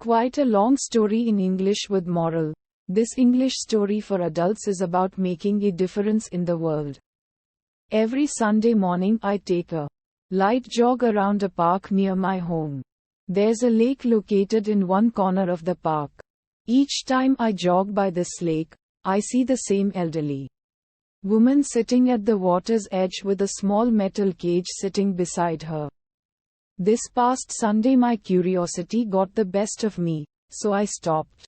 Quite a long story in English with moral. This English story for adults is about making a difference in the world. Every Sunday morning I take a light jog around a park near my home. There's a lake located in one corner of the park. Each time I jog by this lake, I see the same elderly woman sitting at the water's edge with a small metal cage sitting beside her. This past Sunday my curiosity got the best of me, so I stopped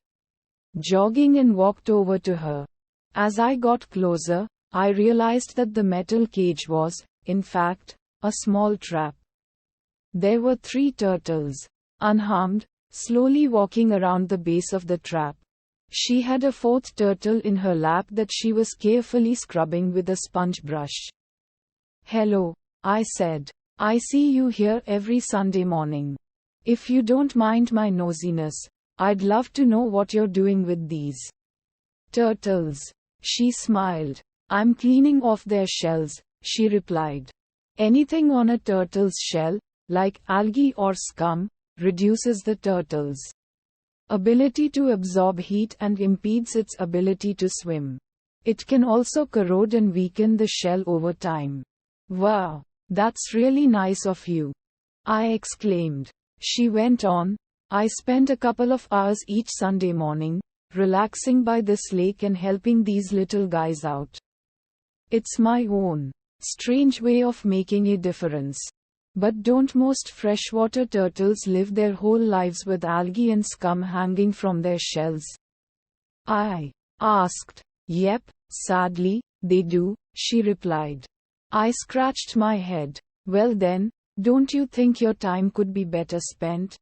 jogging and walked over to her. As I got closer, I realized that the metal cage was, in fact, a small trap. There were 3 turtles, unharmed, slowly walking around the base of the trap. She had a 4th turtle in her lap that she was carefully scrubbing with a sponge brush. "Hello," I said. "I see you here every Sunday morning. If you don't mind my nosiness, I'd love to know what you're doing with these turtles." She smiled. "I'm cleaning off their shells," she replied. "Anything on a turtle's shell, like algae or scum, reduces the turtle's ability to absorb heat and impedes its ability to swim. It can also corrode and weaken the shell over time." "Wow, that's really nice of you," I exclaimed. She went on, "I spend a couple of hours each Sunday morning, relaxing by this lake and helping these little guys out. It's my own strange way of making a difference. But don't most freshwater turtles live their whole lives with algae and scum hanging from their shells?" I asked. "Yep, sadly, they do," she replied. I scratched my head. "Well then, don't you think your time could be better spent?"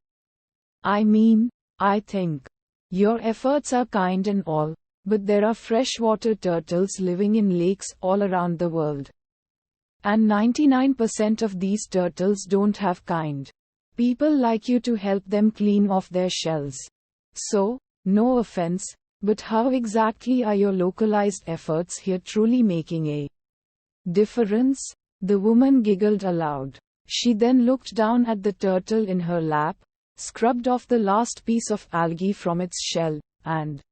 "I mean, I think your efforts are kind and all, but there are freshwater turtles living in lakes all around the world. And 99% of these turtles don't have kind people like you to help them clean off their shells. So, no offense, but how exactly are your localized efforts here truly making a difference?" The woman giggled aloud. She then looked down at the turtle in her lap, scrubbed off the last piece of algae from its shell, and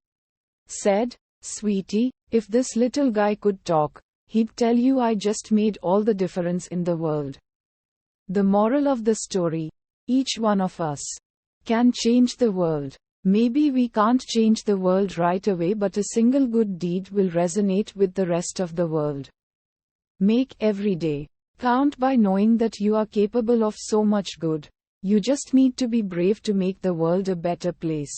said, "Sweetie, if this little guy could talk, he'd tell you I just made all the difference in the world." The moral of the story: each one of us can change the world. Maybe we can't change the world right away, but a single good deed will resonate with the rest of the world. Make every day count by knowing that you are capable of so much good. You just need to be brave to make the world a better place.